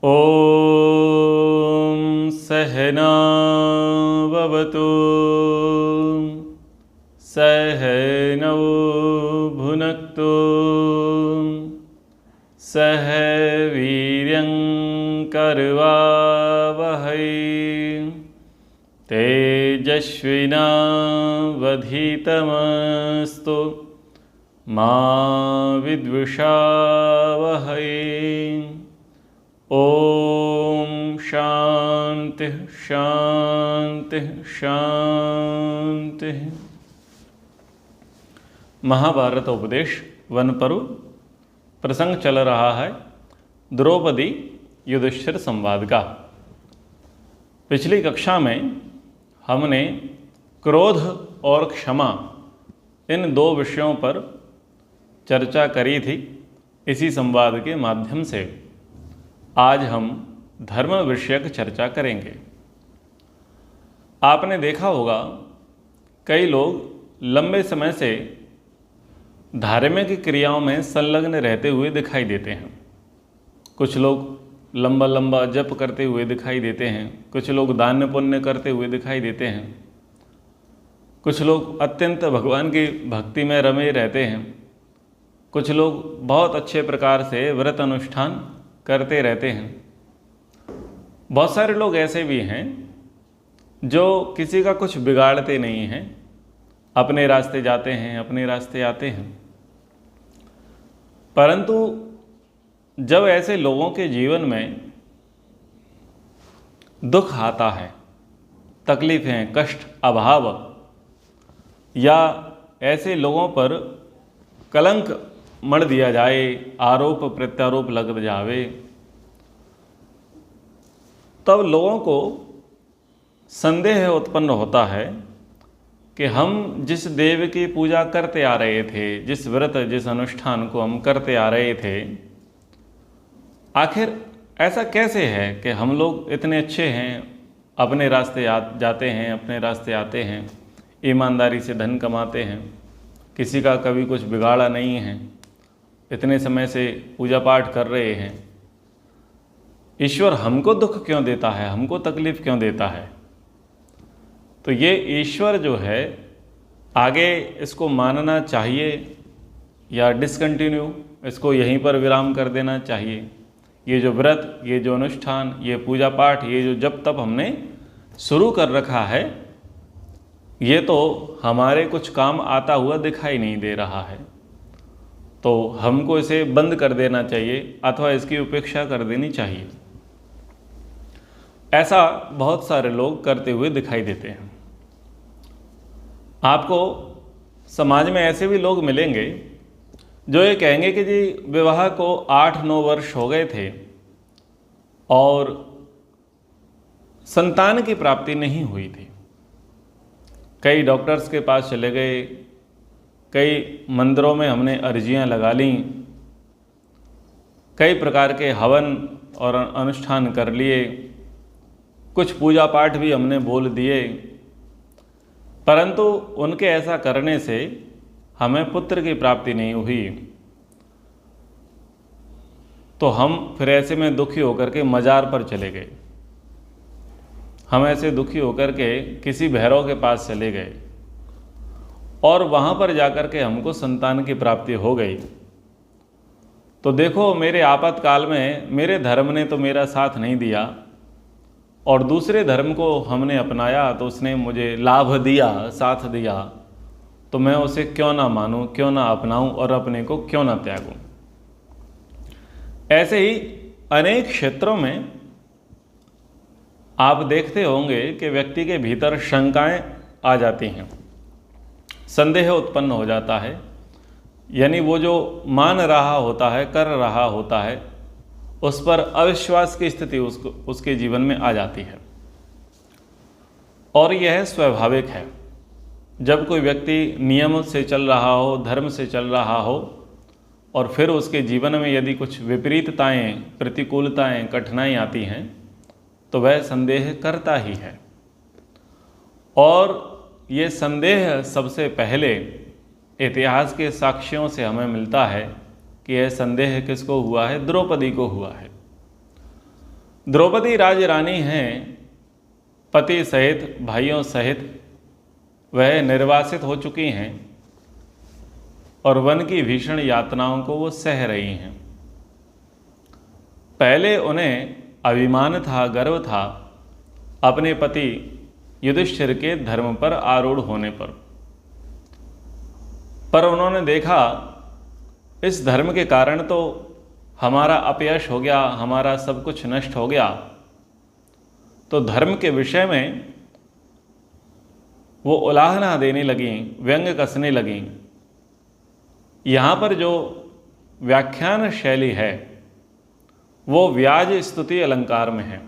ॐ सहना भवतु सहनौ भुनक्तु सह वीर्यं करवावहै तेजस्विनावधीतमस्तु मा विद्विषावहै। ओम शांति शांति शांति। महाभारत उपदेश वन पर्व प्रसंग चल रहा है द्रौपदी युधिष्ठिर संवाद का। पिछली कक्षा में हमने क्रोध और क्षमा इन दो विषयों पर चर्चा करी थी। इसी संवाद के माध्यम से आज हम धर्म विषयक चर्चा करेंगे। आपने देखा होगा कई लोग लंबे समय से धार्मिक क्रियाओं में संलग्न रहते हुए दिखाई देते हैं। कुछ लोग लंबा लंबा जप करते हुए दिखाई देते हैं, कुछ लोग दान पुण्य करते हुए दिखाई देते हैं, कुछ लोग अत्यंत भगवान की भक्ति में रमे रहते हैं, कुछ लोग बहुत अच्छे प्रकार से व्रत अनुष्ठान करते रहते हैं। बहुत सारे लोग ऐसे भी हैं जो किसी का कुछ बिगाड़ते नहीं हैं, अपने रास्ते जाते हैं, अपने रास्ते आते हैं। परंतु जब ऐसे लोगों के जीवन में दुख आता है, तकलीफें, कष्ट, अभाव, या ऐसे लोगों पर कलंक मढ़ दिया जाए, आरोप प्रत्यारोप लग जावे, तब लोगों को संदेह उत्पन्न होता है कि हम जिस देव की पूजा करते आ रहे थे, जिस व्रत जिस अनुष्ठान को हम करते आ रहे थे, आखिर ऐसा कैसे है कि हम लोग इतने अच्छे हैं, अपने रास्ते जाते हैं, अपने रास्ते आते हैं, ईमानदारी से धन कमाते हैं, किसी का कभी कुछ बिगाड़ा नहीं है, इतने समय से पूजा पाठ कर रहे हैं, ईश्वर हमको दुख क्यों देता है, हमको तकलीफ क्यों देता है? तो ये ईश्वर जो है, आगे इसको मानना चाहिए या डिसकंटिन्यू, इसको यहीं पर विराम कर देना चाहिए? ये जो व्रत, ये जो अनुष्ठान, ये पूजा पाठ, ये जो जब तब हमने शुरू कर रखा है, ये तो हमारे कुछ काम आता हुआ दिखाई नहीं दे रहा है, तो हमको इसे बंद कर देना चाहिए अथवा इसकी उपेक्षा कर देनी चाहिए। ऐसा बहुत सारे लोग करते हुए दिखाई देते हैं। आपको समाज में ऐसे भी लोग मिलेंगे जो ये कहेंगे कि जी विवाह को 8-9 वर्ष हो गए थे और संतान की प्राप्ति नहीं हुई थी। कई डॉक्टर्स के पास चले गए, कई मंदिरों में हमने अर्जियां लगा लीं, कई प्रकार के हवन और अनुष्ठान कर लिए, कुछ पूजा पाठ भी हमने बोल दिए, परंतु उनके ऐसा करने से हमें पुत्र की प्राप्ति नहीं हुई। तो हम फिर ऐसे में दुखी होकर के मजार पर चले गए, हम ऐसे दुखी होकर के किसी भैरव के पास चले गए और वहाँ पर जाकर के हमको संतान की प्राप्ति हो गई। तो देखो, मेरे आपातकाल में मेरे धर्म ने तो मेरा साथ नहीं दिया और दूसरे धर्म को हमने अपनाया तो उसने मुझे लाभ दिया, साथ दिया, तो मैं उसे क्यों ना मानूं, क्यों ना अपनाऊं और अपने को क्यों ना त्यागूं। ऐसे ही अनेक क्षेत्रों में आप देखते होंगे कि व्यक्ति के भीतर शंकाएं आ जाती हैं, संदेह उत्पन्न हो जाता है, यानी वो जो मान रहा होता है, कर रहा होता है, उस पर अविश्वास की स्थिति उसके जीवन में आ जाती है। और यह स्वाभाविक है। जब कोई व्यक्ति नियम से चल रहा हो, धर्म से चल रहा हो, और फिर उसके जीवन में यदि कुछ विपरीतताएं, प्रतिकूलताएं, कठिनाई आती हैं, तो वह संदेह करता ही है। और ये संदेह सबसे पहले इतिहास के साक्ष्यों से हमें मिलता है कि यह संदेह किसको हुआ है? द्रौपदी को हुआ है। द्रौपदी राजरानी हैं, पति सहित भाइयों सहित वह निर्वासित हो चुकी हैं और वन की भीषण यातनाओं को वो सह रही हैं। पहले उन्हें अभिमान था, गर्व था अपने पति युधिष्ठिर के धर्म पर आरूढ़ होने पर उन्होंने देखा इस धर्म के कारण तो हमारा अपयश हो गया, हमारा सब कुछ नष्ट हो गया। तो धर्म के विषय में वो उलाहना देने लगीं, व्यंग कसने लगीं। यहाँ पर जो व्याख्यान शैली है वो व्याज स्तुति अलंकार में है।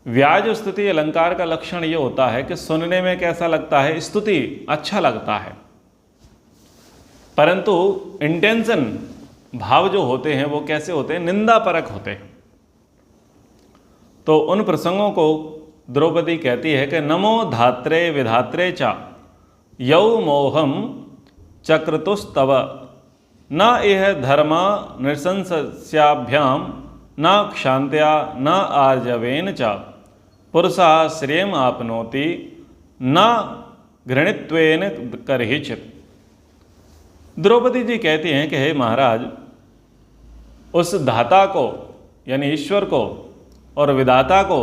व्याज स्तुति अलंकार का लक्षण ये होता है कि सुनने में कैसा लगता है, स्तुति अच्छा लगता है, परंतु इंटेंशन, भाव जो होते हैं वो कैसे होते हैं, निंदा परक होते हैं। तो उन प्रसंगों को द्रौपदी कहती है कि नमो धात्रे विधात्रे चा यौ मोहम चक्रतुस्तव न इह धर्मा नृशंस्याभ्याम न क्षांत्या न आर्जवेन च पुरुषा श्रेयम आपनोति न घृणित्वेन करहिचित्। द्रौपदी जी कहती हैं कि हे महाराज, उस धाता को यानी ईश्वर को और विधाता को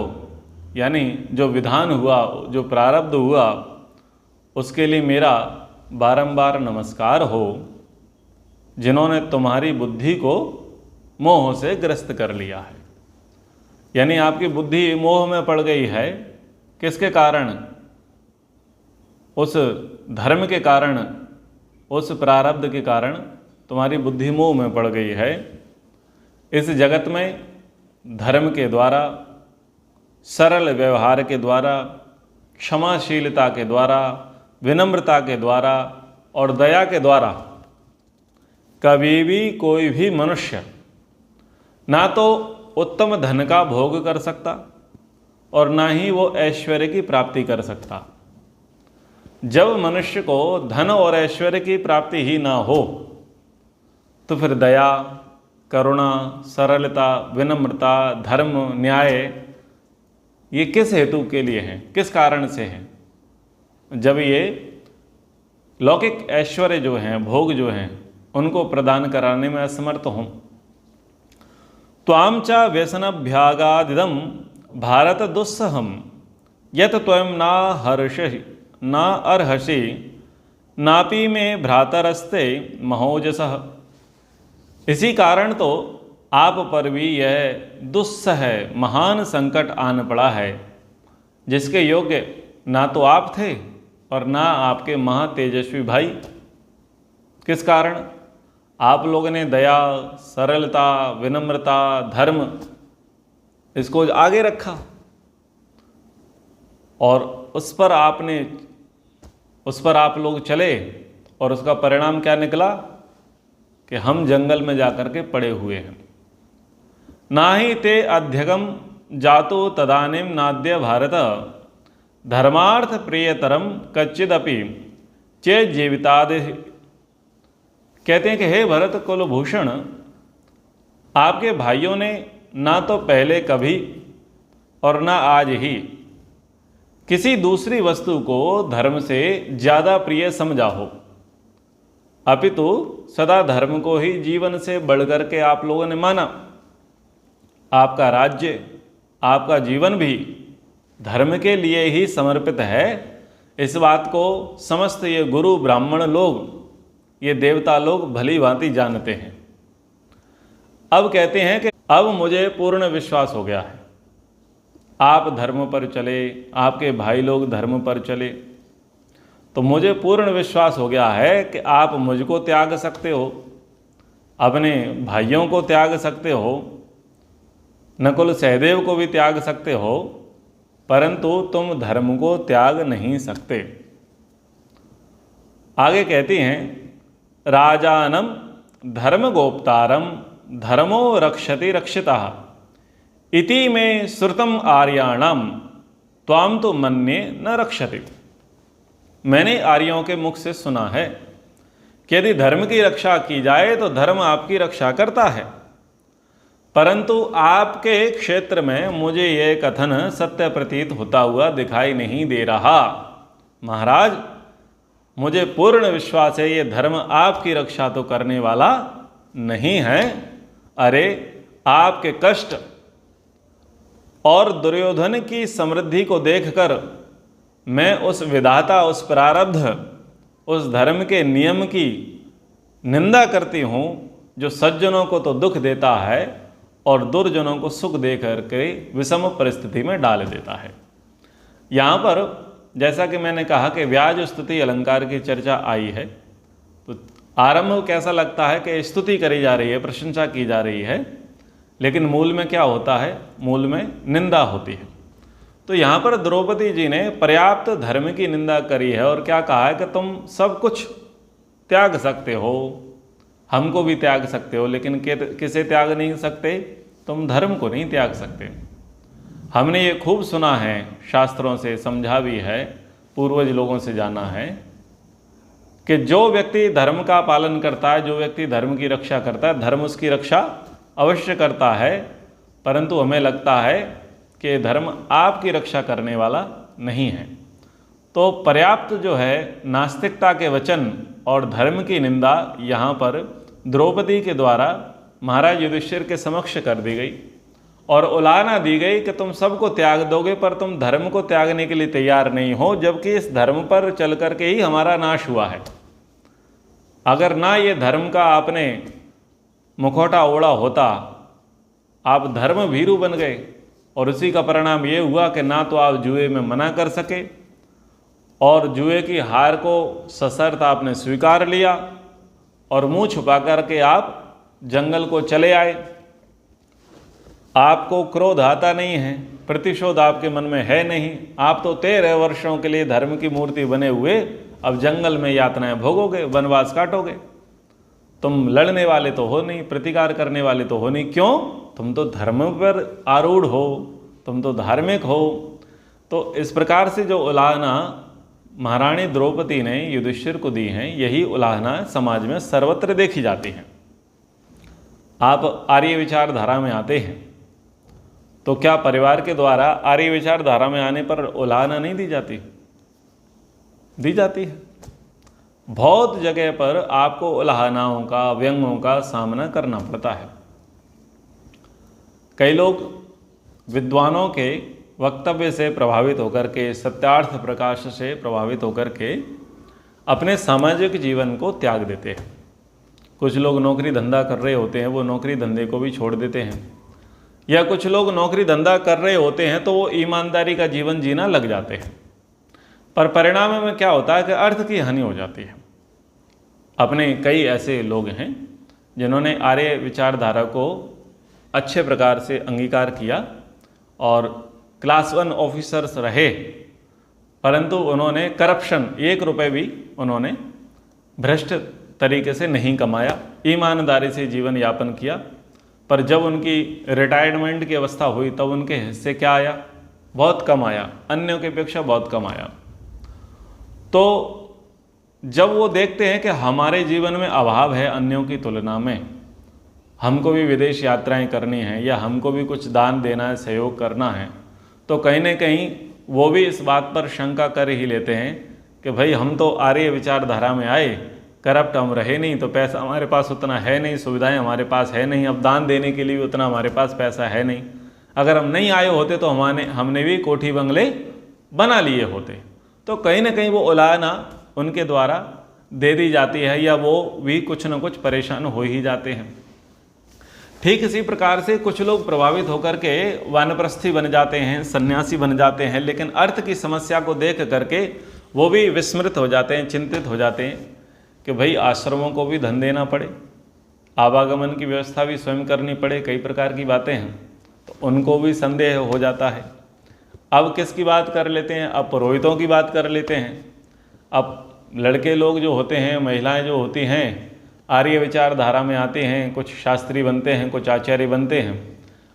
यानी जो विधान हुआ, जो प्रारब्ध हुआ, उसके लिए मेरा बारंबार नमस्कार हो, जिन्होंने तुम्हारी बुद्धि को मोह से ग्रस्त कर लिया है। यानी आपकी बुद्धि मोह में पड़ गई है। किसके कारण? उस धर्म के कारण, उस प्रारब्ध के कारण तुम्हारी बुद्धि मोह में पड़ गई है। इस जगत में धर्म के द्वारा, सरल व्यवहार के द्वारा, क्षमाशीलता के द्वारा, विनम्रता के द्वारा और दया के द्वारा कभी भी कोई भी मनुष्य ना तो उत्तम धन का भोग कर सकता और ना ही वो ऐश्वर्य की प्राप्ति कर सकता। जब मनुष्य को धन और ऐश्वर्य की प्राप्ति ही ना हो तो फिर दया, करुणा, सरलता, विनम्रता, धर्म, न्याय ये किस हेतु के लिए हैं, किस कारण से हैं? जब ये लौकिक ऐश्वर्य जो हैं, भोग जो हैं, उनको प्रदान कराने में असमर्थ हों। त्वाम च व्यसनभ्यागादिदं भारत दुस्सहम यत त्वं ना हर्षि ना अर्हसि नापि में भ्रातरस्ते महोजसः। इसी कारण तो आप पर भी यह दुस्सह महान संकट आन पड़ा है, जिसके योग्य ना तो आप थे और ना आपके महातेजस्वी भाई। किस कारण? आप लोगों ने दया, सरलता, विनम्रता, धर्म इसको आगे रखा और उस पर आप लोग चले और उसका परिणाम क्या निकला कि हम जंगल में जाकर के पड़े हुए हैं। ना ही ते अध्यगम जातो तदानीम नाद्य भारत धर्मार्थ प्रियतरम कच्चिदपि चेत जीवितादि। कहते हैं कि हे भरत कुलभूषण, आपके भाइयों ने ना तो पहले कभी और ना आज ही किसी दूसरी वस्तु को धर्म से ज़्यादा प्रिय समझा हो, अपितु सदा धर्म को ही जीवन से बढ़कर के आप लोगों ने माना। आपका राज्य, आपका जीवन भी धर्म के लिए ही समर्पित है। इस बात को समस्त ये गुरु ब्राह्मण लोग, ये देवता लोग भली भांति जानते हैं। अब कहते हैं कि अब मुझे पूर्ण विश्वास हो गया है, आप धर्म पर चले, आपके भाई लोग धर्म पर चले, तो मुझे पूर्ण विश्वास हो गया है कि आप मुझको त्याग सकते हो, अपने भाइयों को त्याग सकते हो, नकुल सहदेव को भी त्याग सकते हो, परंतु तुम धर्म को त्याग नहीं सकते। आगे कहती हैं, राजानम धर्म गोप्तारम धर्मो रक्षति रक्षिता इति में श्रुतम आर्याणाम त्वाम तो मन्ये न रक्षति। मैंने आर्यों के मुख से सुना है कि यदि धर्म की रक्षा की जाए तो धर्म आपकी रक्षा करता है, परंतु आपके क्षेत्र में मुझे यह कथन सत्य प्रतीत होता हुआ दिखाई नहीं दे रहा। महाराज, मुझे पूर्ण विश्वास है ये धर्म आपकी रक्षा तो करने वाला नहीं है। अरे, आपके कष्ट और दुर्योधन की समृद्धि को देखकर मैं उस विधाता, उस प्रारब्ध, उस धर्म के नियम की निंदा करती हूँ जो सज्जनों को तो दुख देता है और दुर्जनों को सुख दे करके विषम परिस्थिति में डाल देता है। यहाँ पर जैसा कि मैंने कहा कि व्याज स्तुति अलंकार की चर्चा आई है, तो आरंभ कैसा लगता है कि स्तुति करी जा रही है, प्रशंसा की जा रही है, लेकिन मूल में क्या होता है? मूल में निंदा होती है। तो यहाँ पर द्रौपदी जी ने पर्याप्त धर्म की निंदा करी है और क्या कहा है कि तुम सब कुछ त्याग सकते हो, हमको भी त्याग सकते हो, लेकिन किसे त्याग नहीं सकते? तुम धर्म को नहीं त्याग सकते। हमने ये खूब सुना है, शास्त्रों से समझा भी है, पूर्वज लोगों से जाना है कि जो व्यक्ति धर्म का पालन करता है, जो व्यक्ति धर्म की रक्षा करता है, धर्म उसकी रक्षा अवश्य करता है, परंतु हमें लगता है कि धर्म आपकी रक्षा करने वाला नहीं है। तो पर्याप्त जो है नास्तिकता के वचन और धर्म की निंदा यहाँ पर द्रौपदी के द्वारा महाराज युधिष्ठिर के समक्ष कर दी गई और उलाहना दी गई कि तुम सबको त्याग दोगे पर तुम धर्म को त्यागने के लिए तैयार नहीं हो, जबकि इस धर्म पर चल करके ही हमारा नाश हुआ है। अगर ना ये धर्म का आपने मुखौटा ओढ़ा होता, आप धर्म भीरू बन गए और उसी का परिणाम ये हुआ कि ना तो आप जुए में मना कर सके और जुए की हार को सशर्त आपने स्वीकार लिया और मुंह छुपा करके आप जंगल को चले आए। आपको क्रोध आता नहीं है, प्रतिशोध आपके मन में है नहीं, आप तो 13 वर्षों के लिए धर्म की मूर्ति बने हुए अब जंगल में यातनाएं भोगोगे, वनवास काटोगे। तुम लड़ने वाले तो हो नहीं, प्रतिकार करने वाले तो हो नहीं। क्यों? तुम तो धर्म पर आरूढ़ हो, तुम तो धार्मिक हो। तो इस प्रकार से जो उलाहना महारानी द्रौपदी ने युधिष्ठिर को दी हैं, यही उलाहना समाज में सर्वत्र देखी जाती हैं। आप आर्य विचारधारा में आते हैं तो क्या परिवार के द्वारा आर्य विचारधारा में आने पर उलाहना नहीं दी जाती? दी जाती है। बहुत जगह पर आपको उलाहनाओं का, व्यंग्यों का सामना करना पड़ता है। कई लोग विद्वानों के वक्तव्य से प्रभावित होकर के, सत्यार्थ प्रकाश से प्रभावित होकर के अपने सामाजिक जीवन को त्याग देते हैं। कुछ लोग नौकरी धंधा कर रहे होते हैं, वो नौकरी धंधे को भी छोड़ देते हैं, या कुछ लोग नौकरी धंधा कर रहे होते हैं तो वो ईमानदारी का जीवन जीना लग जाते हैं, पर परिणाम में क्या होता है कि अर्थ की हानि हो जाती है। अपने कई ऐसे लोग हैं जिन्होंने आर्य विचारधारा को अच्छे प्रकार से अंगीकार किया और क्लास 1 ऑफिसर्स रहे, परंतु उन्होंने करप्शन, 1 रुपये भी उन्होंने भ्रष्ट तरीके से नहीं कमाया, ईमानदारी से जीवन यापन किया। पर जब उनकी रिटायरमेंट की अवस्था हुई तब उनके हिस्से क्या आया? बहुत कम आया, अन्यों की अपेक्षा बहुत कम आया। तो जब वो देखते हैं कि हमारे जीवन में अभाव है अन्यों की तुलना में, हमको भी विदेश यात्राएं करनी हैं या हमको भी कुछ दान देना है, सहयोग करना है, तो कहीं ना कहीं वो भी इस बात पर शंका कर ही लेते हैं कि भाई हम तो आर्य विचारधारा में आए, करप्ट हम रहे नहीं, तो पैसा हमारे पास उतना है नहीं, सुविधाएं हमारे पास है नहीं, अब दान देने के लिए उतना हमारे पास पैसा है नहीं। अगर हम नहीं आए होते तो हमने भी कोठी बंगले बना लिए होते। तो कहीं ना कहीं वो उलाहना उनके द्वारा दे दी जाती है या वो भी कुछ न कुछ परेशान हो ही जाते हैं। ठीक इसी प्रकार से कुछ लोग प्रभावित होकर के वानप्रस्थी बन जाते हैं, सन्यासी बन जाते हैं, लेकिन अर्थ की समस्या को देख करके वो भी विस्मृत हो जाते हैं, चिंतित हो जाते हैं कि भाई आश्रमों को भी धन देना पड़े, आवागमन की व्यवस्था भी स्वयं करनी पड़े, कई प्रकार की बातें हैं, तो उनको भी संदेह हो जाता है। अब किसकी बात कर लेते हैं? अब पुरोहितों की बात कर लेते हैं। अब लड़के लोग जो होते हैं, महिलाएं जो होती हैं, आर्य विचारधारा में आते हैं, कुछ शास्त्री बनते हैं, कुछ आचार्य बनते हैं।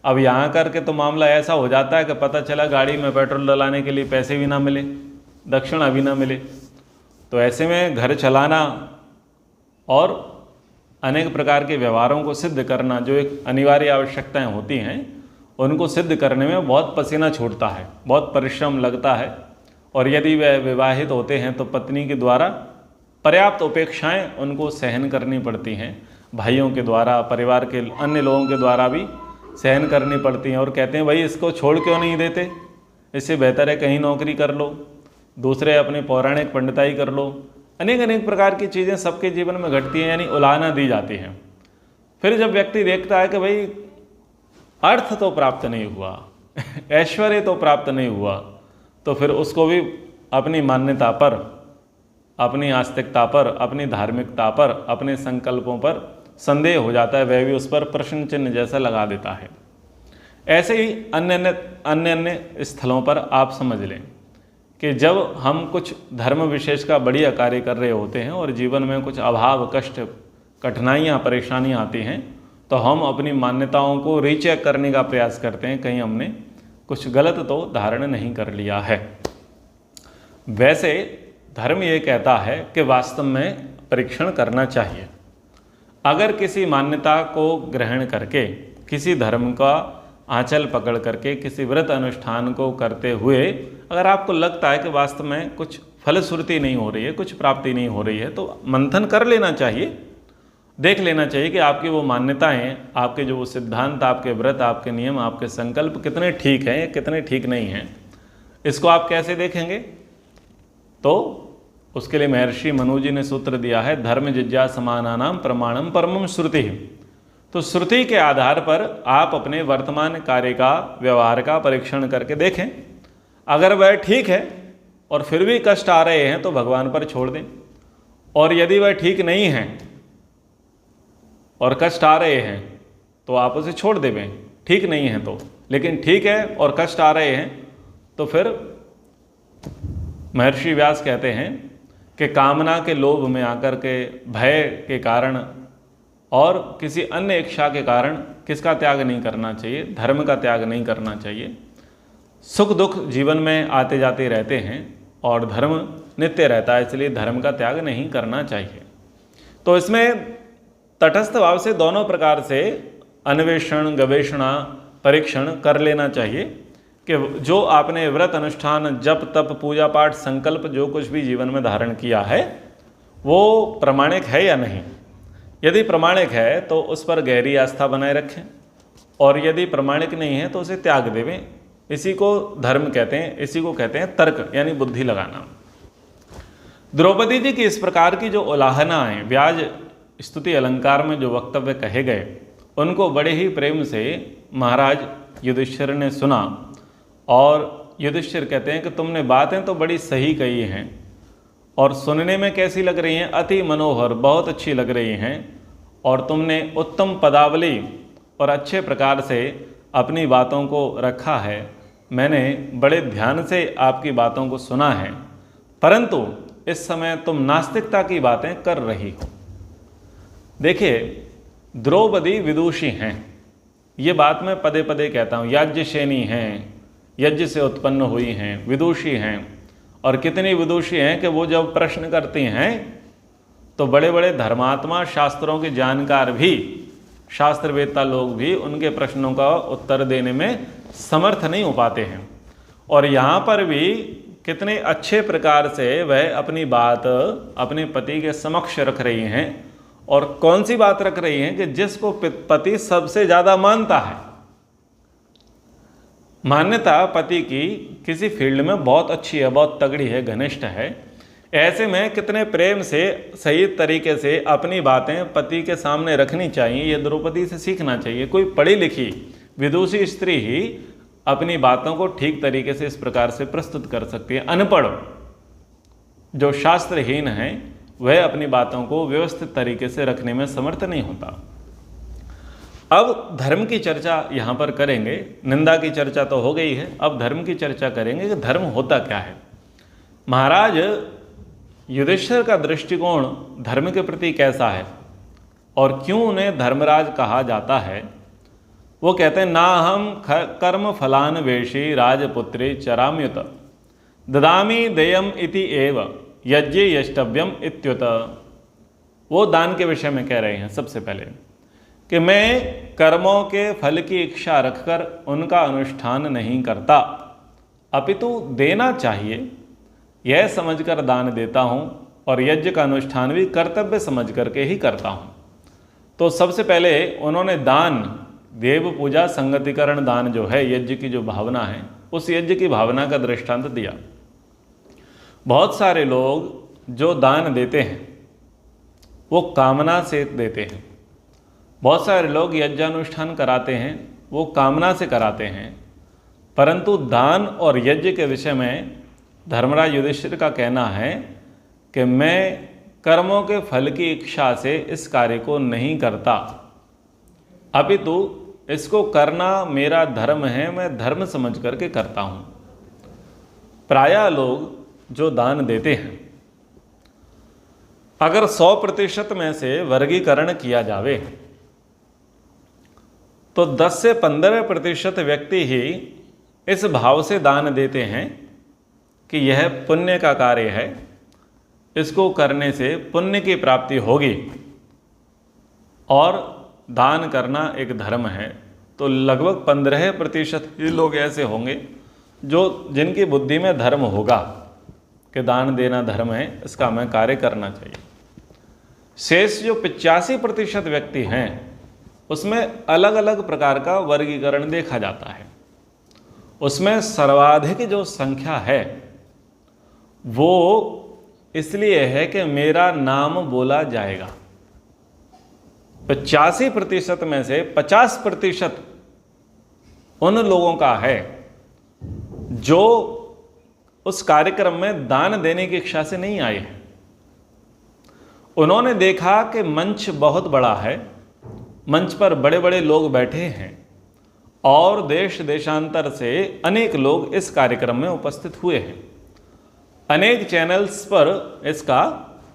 अब यहाँ करके तो मामला ऐसा हो जाता है कि पता चला गाड़ी में पेट्रोल डलाने के लिए पैसे भी ना मिले, दक्षिणा भी ना मिले। तो ऐसे में घर चलाना और अनेक प्रकार के व्यवहारों को सिद्ध करना, जो एक अनिवार्य आवश्यकताएं होती हैं, उनको सिद्ध करने में बहुत पसीना छूटता है, बहुत परिश्रम लगता है। और यदि वह विवाहित होते हैं तो पत्नी के द्वारा पर्याप्त उपेक्षाएं उनको सहन करनी पड़ती हैं, भाइयों के द्वारा, परिवार के अन्य लोगों के द्वारा भी सहन करनी पड़ती हैं। और कहते हैं भाई इसको छोड़ क्यों नहीं देते, इससे बेहतर है कहीं नौकरी कर लो, दूसरे अपने पौराणिक पंडिताई कर लो। अनेक अनेक प्रकार की चीज़ें सबके जीवन में घटती हैं, यानी उलाहना दी जाती हैं। फिर जब व्यक्ति देखता है कि भाई अर्थ तो प्राप्त नहीं हुआ, ऐश्वर्य तो प्राप्त नहीं हुआ, तो फिर उसको भी अपनी मान्यता पर, अपनी आस्तिकता पर, अपनी धार्मिकता पर, अपने संकल्पों पर संदेह हो जाता है, वह भी उस पर प्रश्न चिन्ह जैसा लगा देता है। ऐसे ही अन्य स्थलों पर आप समझ लें कि जब हम कुछ धर्म विशेष का बढ़िया कार्य कर रहे होते हैं और जीवन में कुछ अभाव, कष्ट, कठिनाइयाँ, परेशानियाँ आती हैं, तो हम अपनी मान्यताओं को रीचेक करने का प्रयास करते हैं, कहीं हमने कुछ गलत तो धारण नहीं कर लिया है। वैसे धर्म ये कहता है कि वास्तव में परीक्षण करना चाहिए। अगर किसी मान्यता को ग्रहण करके, किसी धर्म का आंचल पकड़ करके, किसी व्रत अनुष्ठान को करते हुए अगर आपको लगता है कि वास्तव में कुछ फलश्रुति नहीं हो रही है, कुछ प्राप्ति नहीं हो रही है, तो मंथन कर लेना चाहिए, देख लेना चाहिए कि आपकी वो मान्यताएं, आपके जो वो सिद्धांत, आपके व्रत, आपके नियम, आपके संकल्प कितने ठीक हैं या कितने ठीक नहीं हैं। इसको आप कैसे देखेंगे? तो उसके लिए महर्षि मनु जी ने सूत्र दिया है, धर्म जिज्ञासमानानां प्रमाणम परमम श्रुति। तो श्रुति के आधार पर आप अपने वर्तमान कार्य का, व्यवहार का परीक्षण करके देखें। अगर वह ठीक है और फिर भी कष्ट आ रहे हैं तो भगवान पर छोड़ दें, और यदि वह ठीक नहीं है और कष्ट आ रहे हैं तो आप उसे छोड़ देवें, ठीक नहीं है तो। लेकिन ठीक है और कष्ट आ रहे हैं तो फिर महर्षि व्यास कहते हैं कि कामना के लोभ में आकर के, भय के कारण और किसी अन्य इच्छा के कारण किसका त्याग नहीं करना चाहिए? धर्म का त्याग नहीं करना चाहिए। सुख दुख जीवन में आते जाते रहते हैं और धर्म नित्य रहता है, इसलिए धर्म का त्याग नहीं करना चाहिए। तो इसमें तटस्थ भाव से दोनों प्रकार से अन्वेषण, गवेषणा, परीक्षण कर लेना चाहिए कि जो आपने व्रत अनुष्ठान, जप तप, पूजा पाठ, संकल्प जो कुछ भी जीवन में धारण किया है वो प्रमाणिक है या नहीं। यदि प्रमाणिक है तो उस पर गहरी आस्था बनाए रखें, और यदि प्रमाणिक नहीं है तो उसे त्याग देवें। इसी को धर्म कहते हैं, इसी को कहते हैं तर्क, यानी बुद्धि लगाना। द्रौपदी जी की इस प्रकार की जो उलाहनाएं, व्याज स्तुति अलंकार में जो वक्तव्य कहे गए, उनको बड़े ही प्रेम से महाराज युधिष्ठिर ने सुना, और युधिष्ठिर कहते हैं कि तुमने बातें तो बड़ी सही कही हैं और सुनने में कैसी लग रही हैं? अति मनोहर, बहुत अच्छी लग रही हैं, और तुमने उत्तम पदावली और अच्छे प्रकार से अपनी बातों को रखा है। मैंने बड़े ध्यान से आपकी बातों को सुना है, परंतु इस समय तुम नास्तिकता की बातें कर रही हो। देखिए, द्रौपदी विदुषी हैं, ये बात मैं पदे पदे कहता हूँ। याज्ञसेनी हैं, यज्ञ से उत्पन्न हुई हैं, विदुषी हैं, और कितनी विदुषी हैं कि वो जब प्रश्न करती हैं तो बड़े बड़े धर्मात्मा, शास्त्रों के जानकार भी, शास्त्रवेत्ता लोग भी उनके प्रश्नों का उत्तर देने में समर्थ नहीं हो पाते हैं। और यहाँ पर भी कितने अच्छे प्रकार से वह अपनी बात अपने पति के समक्ष रख रही हैं, और कौन सी बात रख रही हैं कि जिसको पति सबसे ज़्यादा मानता है। मान्यता पति की किसी फील्ड में बहुत अच्छी है, बहुत तगड़ी है, घनिष्ठ है। ऐसे में कितने प्रेम से, सही तरीके से अपनी बातें पति के सामने रखनी चाहिए, ये द्रौपदी से सीखना चाहिए। कोई पढ़ी लिखी विदुषी स्त्री ही अपनी बातों को ठीक तरीके से इस प्रकार से प्रस्तुत कर सकती है। अनपढ़, जो शास्त्रहीन है, वह अपनी बातों को व्यवस्थित तरीके से रखने में समर्थ नहीं होता। अब धर्म की चर्चा यहाँ पर करेंगे। निंदा की चर्चा तो हो गई है, अब धर्म की चर्चा करेंगे कि धर्म होता क्या है। महाराज युधिष्ठिर का दृष्टिकोण धर्म के प्रति कैसा है और क्यों उन्हें धर्मराज कहा जाता है? वो कहते हैं, ना हम कर्म फलान वेशी राजपुत्री चराम्युत ददामी देयम इति एव यज्ञे यष्टव्यम इत्युत। वो दान के विषय में कह रहे हैं सबसे पहले कि मैं कर्मों के फल की इच्छा रखकर उनका अनुष्ठान नहीं करता, अपितु देना चाहिए यह समझकर दान देता हूँ और यज्ञ का अनुष्ठान भी कर्तव्य समझ करके ही करता हूँ। तो सबसे पहले उन्होंने दान, देव पूजा संगतिकरण दान जो है, यज्ञ की जो भावना है, उस यज्ञ की भावना का दृष्टांत दिया। बहुत सारे लोग जो दान देते हैं वो कामना से देते हैं। बहुत सारे लोग यज्ञानुष्ठान कराते हैं वो कामना से कराते हैं, परंतु दान और यज्ञ के विषय में धर्मराज युधिष्ठिर का कहना है कि मैं कर्मों के फल की इच्छा से इस कार्य को नहीं करता, अपितु इसको करना मेरा धर्म है, मैं धर्म समझ करके करता हूँ। प्रायः लोग जो दान देते हैं, अगर 100% में से वर्गीकरण किया जावे तो 10 से 15% व्यक्ति ही इस भाव से दान देते हैं कि यह पुण्य का कार्य है, इसको करने से पुण्य की प्राप्ति होगी और दान करना एक धर्म है। तो लगभग 15% ही लोग ऐसे होंगे जो जिनकी बुद्धि में धर्म होगा कि दान देना धर्म है, इसका हमें कार्य करना चाहिए। शेष जो 85% व्यक्ति हैं उसमें अलग अलग प्रकार का वर्गीकरण देखा जाता है। उसमें सर्वाधिक जो संख्या है वो इसलिए है कि मेरा नाम बोला जाएगा। 85% में से 50% उन लोगों का है जो उस कार्यक्रम में दान देने की इच्छा से नहीं आए हैं। उन्होंने देखा कि मंच बहुत बड़ा है, मंच पर बड़े बड़े लोग बैठे हैं और देश देशांतर से अनेक लोग इस कार्यक्रम में उपस्थित हुए हैं। अनेक चैनल्स पर इसका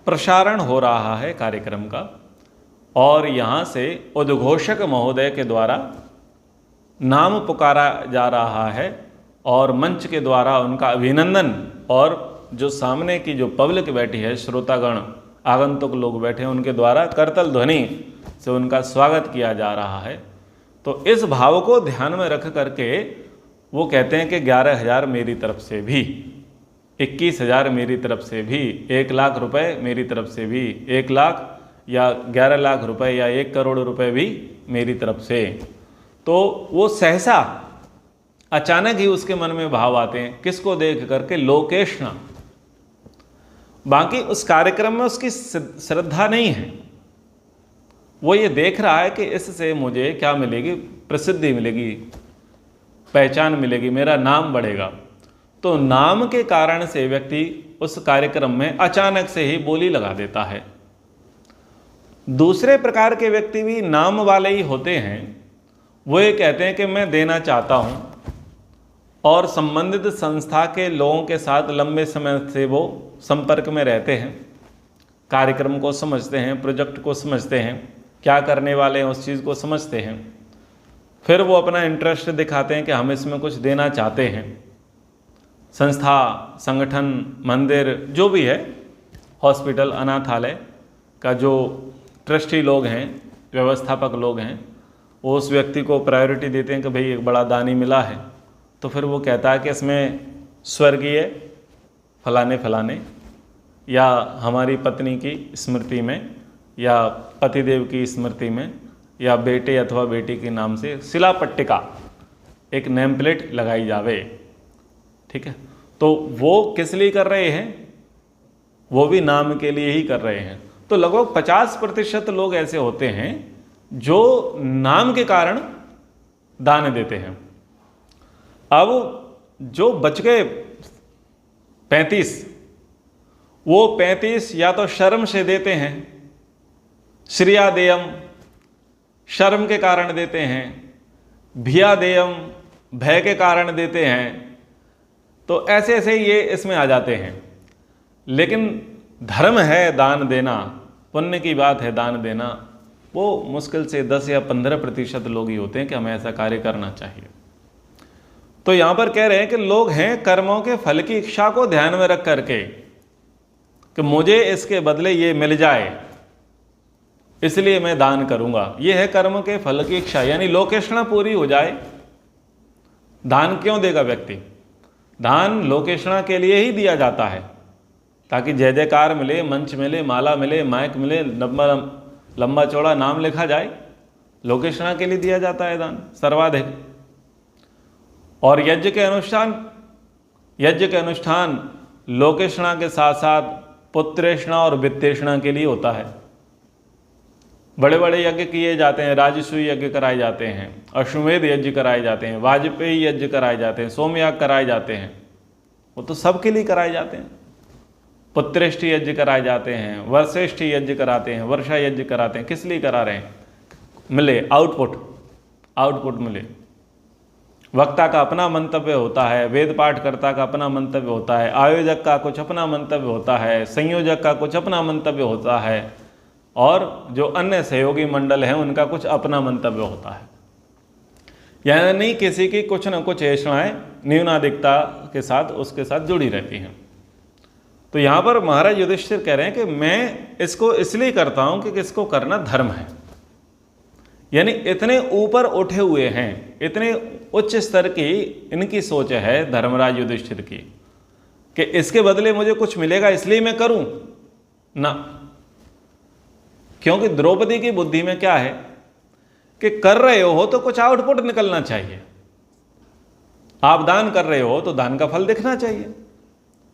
प्रसारण हो रहा है कार्यक्रम का, और यहाँ से उद्घोषक महोदय के द्वारा नाम पुकारा जा रहा है और मंच के द्वारा उनका अभिनंदन, और जो सामने की जो पब्लिक बैठी है, श्रोतागण आगंतुक लोग बैठे हैं, उनके द्वारा करतल ध्वनि से उनका स्वागत किया जा रहा है। तो इस भाव को ध्यान में रख करके वो कहते हैं कि 11,000 मेरी तरफ से भी, 21,000 मेरी तरफ से भी, 1 लाख रुपए मेरी तरफ से भी, 1 लाख या 11 लाख रुपए या 1 करोड़ रुपए भी मेरी तरफ से। तो वो सहसा अचानक ही उसके मन में भाव आते हैं, किसको देख करके? लोकेशना। बाकी उस कार्यक्रम में उसकी श्रद्धा नहीं है, वो ये देख रहा है कि इससे मुझे क्या मिलेगी? प्रसिद्धि मिलेगी, पहचान मिलेगी, मेरा नाम बढ़ेगा। तो नाम के कारण से व्यक्ति उस कार्यक्रम में अचानक से ही बोली लगा देता है। दूसरे प्रकार के व्यक्ति भी नाम वाले ही होते हैं, वो ये कहते हैं कि मैं देना चाहता हूँ, और संबंधित संस्था के लोगों के साथ लंबे समय से वो संपर्क में रहते हैं, कार्यक्रम को समझते हैं, प्रोजेक्ट को समझते हैं, क्या करने वाले हैं उस चीज़ को समझते हैं। फिर वो अपना इंटरेस्ट दिखाते हैं कि हम इसमें कुछ देना चाहते हैं। संस्था, संगठन, मंदिर जो भी है, हॉस्पिटल, अनाथालय का जो ट्रस्टी लोग हैं, व्यवस्थापक लोग हैं, वो उस व्यक्ति को प्रायोरिटी देते हैं कि भाई एक बड़ा दानी मिला है, तो फिर वो कहता है कि इसमें स्वर्गीय फलाने फलाने या हमारी पत्नी की स्मृति में या पतिदेव की स्मृति में या बेटे अथवा बेटी के नाम से शिलापट्टिका, एक नेम प्लेट लगाई जावे। ठीक है, तो वो किस लिए कर रहे हैं? वो भी नाम के लिए ही कर रहे हैं। तो लगभग 50% लोग ऐसे होते हैं जो नाम के कारण दान देते हैं। अब जो बच गए 35, वो 35 या तो शर्म से देते हैं, श्रिया देयम, शर्म के कारण देते हैं, भिया देयम, भय के कारण देते हैं। तो ऐसे ऐसे ये इसमें आ जाते हैं। लेकिन धर्म है दान देना, पुण्य की बात है दान देना, वो मुश्किल से 10 या 15% लोग ही होते हैं कि हमें ऐसा कार्य करना चाहिए। तो यहाँ पर कह रहे हैं कि लोग हैं कर्मों के फल की इच्छा को ध्यान में रख करके कि मुझे इसके बदले ये मिल जाए, इसलिए मैं दान करूंगा। ये है कर्म के फल की इच्छा, यानी लोकेशना पूरी हो जाए। दान क्यों देगा व्यक्ति? दान लोकेशना के लिए ही दिया जाता है, ताकि जय जयकार मिले, मंच मिले, माला मिले, माइक मिले, लंबा चौड़ा नाम लिखा जाए। लोकेशना के लिए दिया जाता है दान सर्वाधिक। और यज्ञ के अनुष्ठान लोकेशना के साथ साथ पुत्रेषणा और वित्तेषणा के लिए होता है। बड़े बड़े यज्ञ किए जाते हैं, राजसूय यज्ञ कराए जाते हैं, अश्वमेध यज्ञ कराए जाते हैं, वाजपेयी यज्ञ कराए जाते हैं, सोमयाग कराए जाते हैं। वो तो सबके लिए कराए जाते हैं। पुत्रेष्टि यज्ञ कराए जाते हैं, वर्षेष्टि यज्ञ कराते हैं, वर्षा यज्ञ कराते हैं। किस लिए करा रहे हैं? मिले आउटपुट मिले। वक्ता का अपना मंतव्य होता है, वेद पाठकर्ता का अपना मंतव्य होता है, आयोजक का कुछ अपना मंतव्य होता है, संयोजक का कुछ अपना मंतव्य होता है, और जो अन्य सहयोगी मंडल हैं उनका कुछ अपना मंतव्य होता है। यानी किसी की कुछ न कुछ ऐषणाएं न्यूनाधिकता के साथ उसके साथ जुड़ी रहती हैं। तो यहाँ पर महाराज युधिष्ठिर कह रहे हैं कि मैं इसको इसलिए करता हूँ कि इसको करना धर्म है। यानी इतने ऊपर उठे हुए हैं, इतने उच्च स्तर की इनकी सोच है धर्मराज युधिष्ठिर की, कि इसके बदले मुझे कुछ मिलेगा इसलिए मैं करूं ना। क्योंकि द्रौपदी की बुद्धि में क्या है कि कर रहे हो तो कुछ आउटपुट निकलना चाहिए। आप दान कर रहे हो तो दान का फल दिखना चाहिए,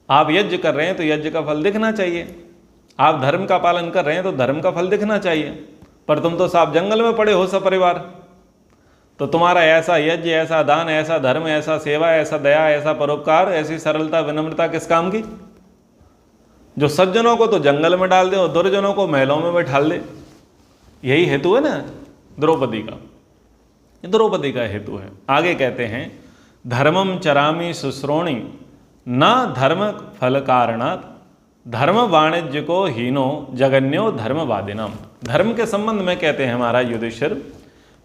आप यज्ञ कर रहे हैं तो यज्ञ का फल दिखना चाहिए, आप धर्म का पालन कर रहे हैं तो धर्म का फल दिखना चाहिए। पर तुम तो साफ जंगल में पड़े हो सपरिवार, तो तुम्हारा ऐसा यज्ञ, ऐसा दान, ऐसा धर्म, ऐसा सेवा, ऐसा दया, ऐसा परोपकार, ऐसी सरलता विनम्रता किस काम की? जो सज्जनों को तो जंगल में डाल दे और दुर्जनों को महलों में बैठाल दे। यही हेतु है ना द्रौपदी का, द्रौपदी का हेतु है। आगे कहते हैं धर्मम चरामी शुश्रोणी न धर्म फल कारणात् धर्म वाणिज्य को हीनो जगन्यो धर्मवादिनाम। धर्म के संबंध में कहते हैं महाराज युधिष्ठिर,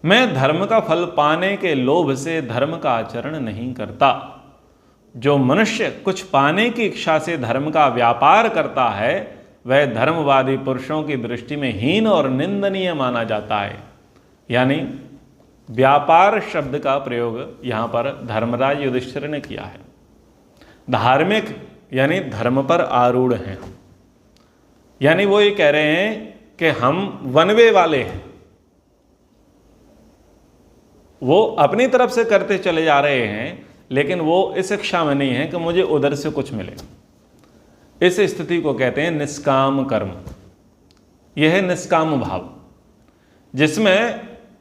मैं धर्म का फल पाने के लोभ से धर्म का आचरण नहीं करता। जो मनुष्य कुछ पाने की इच्छा से धर्म का व्यापार करता है वह धर्मवादी पुरुषों की दृष्टि में हीन और निंदनीय माना जाता है। यानी व्यापार शब्द का प्रयोग यहाँ पर धर्मराज युधिष्ठिर ने किया है। धार्मिक यानी धर्म पर आरूढ़ हैं, यानी वो ये कह रहे हैं कि हम वन वे वाले हैं। वो अपनी तरफ से करते चले जा रहे हैं, लेकिन वो इस इच्छा में नहीं है कि मुझे उधर से कुछ मिले। इस स्थिति को कहते हैं निष्काम कर्म। यह है निष्काम भाव, जिसमें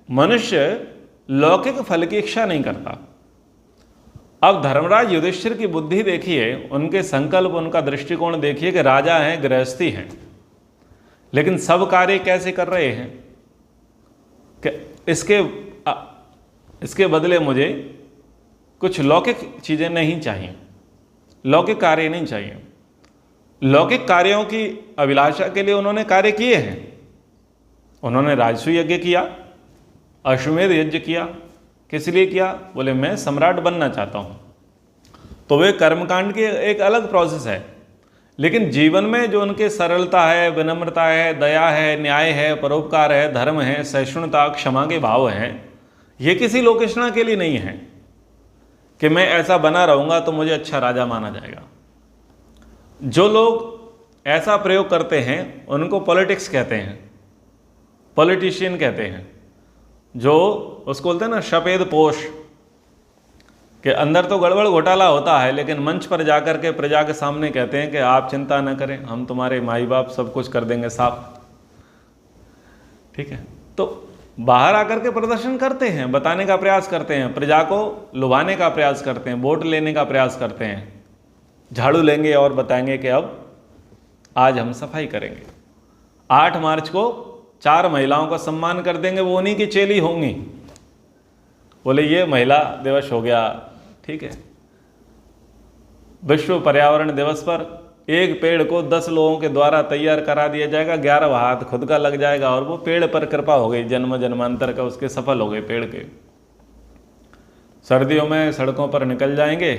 मनुष्य लौकिक फल की इच्छा नहीं करता। अब धर्मराज युधिष्ठिर की बुद्धि देखिए, उनके संकल्प, उनका दृष्टिकोण देखिए कि राजा हैं, गृहस्थी हैं, लेकिन सब कार्य कैसे कर रहे हैं कि इसके बदले मुझे कुछ लौकिक चीज़ें नहीं चाहिए, लौकिक कार्य नहीं चाहिए। लौकिक कार्यों की अभिलाषा के लिए उन्होंने कार्य किए हैं। उन्होंने राजसूय यज्ञ किया, अश्वमेध यज्ञ किया। किस लिए किया? बोले मैं सम्राट बनना चाहता हूँ। तो वे कर्मकांड की एक अलग प्रोसेस है, लेकिन जीवन में जो उनके सरलता है, विनम्रता है, दया है, न्याय है, परोपकार है, धर्म है, सहिष्णुता, क्षमा के भाव हैं, ये किसी लोकेशना के लिए नहीं है कि मैं ऐसा बना रहूँगा तो मुझे अच्छा राजा माना जाएगा। जो लोग ऐसा प्रयोग करते हैं उनको पॉलिटिक्स कहते हैं, पॉलिटिशियन कहते हैं। जो उसको बोलते हैं ना सफेद पोश, के अंदर तो गड़बड़ घोटाला होता है, लेकिन मंच पर जाकर के प्रजा के सामने कहते हैं कि आप चिंता न करें, हम तुम्हारे माई बाप सब कुछ कर देंगे साफ। ठीक है, तो बाहर आकर के प्रदर्शन करते हैं, बताने का प्रयास करते हैं, प्रजा को लुभाने का प्रयास करते हैं, वोट लेने का प्रयास करते हैं। झाड़ू लेंगे और बताएंगे कि अब आज हम सफाई करेंगे। 8 मार्च को 4 महिलाओं का सम्मान कर देंगे, वो उन्हीं की चेली होंगी। बोले ये महिला दिवस हो गया, ठीक है। विश्व पर्यावरण दिवस पर एक पेड़ को 10 लोगों के द्वारा तैयार करा दिया जाएगा, 11 हाथ खुद का लग जाएगा और वो पेड़ पर कृपा हो गई, जन्म जन्मांतर का उसके सफल हो गए पेड़ के। सर्दियों में सड़कों पर निकल जाएंगे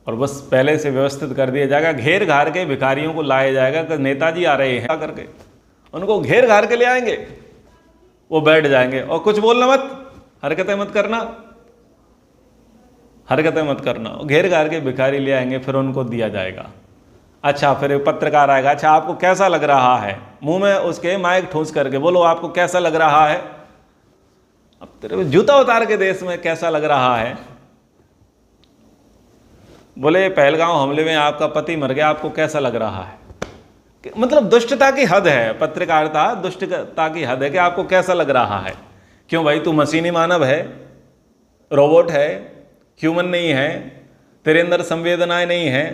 और बस पहले से व्यवस्थित कर दिया जाएगा, घेर घार के भिखारियों को लाया जाएगा कि नेताजी आ रहे हैं करके, उनको घेर घार के ले आएंगे, वो बैठ जाएंगे और कुछ बोलना मत, हरकतें मत करना, हरकतें मत करना। घेर घार के भिखारी ले आएंगे, फिर उनको दिया जाएगा। अच्छा, फिर एक पत्रकार आएगा, अच्छा आपको कैसा लग रहा है, मुंह में उसके माइक ठूंस करके बोलो आपको कैसा लग रहा है। अब तेरे जूता उतार के देश में कैसा लग रहा है, बोले पहलगांव हमले में आपका पति मर गया, आपको कैसा लग रहा है। मतलब दुष्टता की हद है, पत्रकारिता दुष्टता की हद है कि आपको कैसा लग रहा है। क्यों भाई, तू मशीनी मानव है, रोबोट है, ह्यूमन नहीं है, तेरे अंदर संवेदनाएं नहीं है,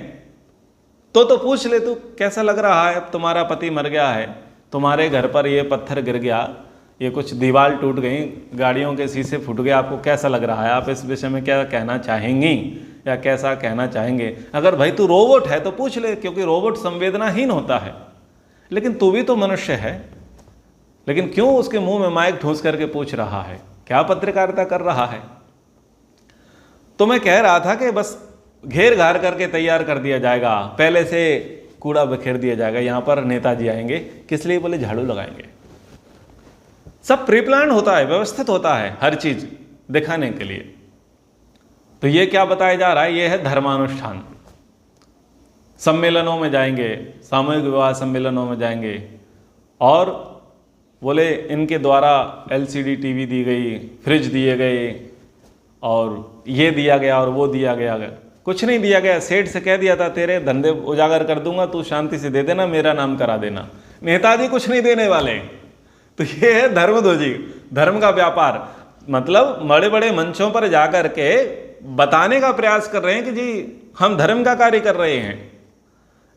तो पूछ ले तू कैसा लग रहा है। तुम्हारा पति मर गया है, तुम्हारे घर पर ये पत्थर गिर गया, ये कुछ दीवार टूट गई, गाड़ियों के शीशे फूट गए, आपको कैसा लग रहा है, आप इस विषय में क्या कहना चाहेंगी या कैसा कहना चाहेंगे। अगर भाई तू रोबोट है तो पूछ ले, क्योंकि रोबोट संवेदनाहीन होता है, लेकिन तू भी तो मनुष्य है। लेकिन क्यों उसके मुंह में माइक ठूंस करके पूछ रहा है, क्या पत्रकारिता कर रहा है। तो मैं कह रहा था कि बस घेर घार करके तैयार कर दिया जाएगा, पहले से कूड़ा बिखेर दिया जाएगा। यहां पर नेताजी आएंगे, किस लिए, बोले झाड़ू लगाएंगे। सब प्री प्लान होता है, व्यवस्थित होता है, हर चीज दिखाने के लिए। तो ये क्या बताया जा रहा है, ये है धर्मानुष्ठान। सम्मेलनों में जाएंगे, सामूहिक विवाह सम्मेलनों में जाएंगे, और बोले इनके द्वारा LCD टीवी दी गई, फ्रिज दिए गए, और ये दिया गया और वो दिया गया। कुछ नहीं दिया गया, सेठ से कह दिया था तेरे धंधे उजागर कर दूंगा, तू शांति से दे देना, मेरा नाम करा देना। नेताजी कुछ नहीं देने वाले। तो ये है धर्मध्वजी, धर्म का व्यापार। मतलब बड़े बड़े मंचों पर जाकर के बताने का प्रयास कर रहे हैं कि जी हम धर्म का कार्य कर रहे हैं,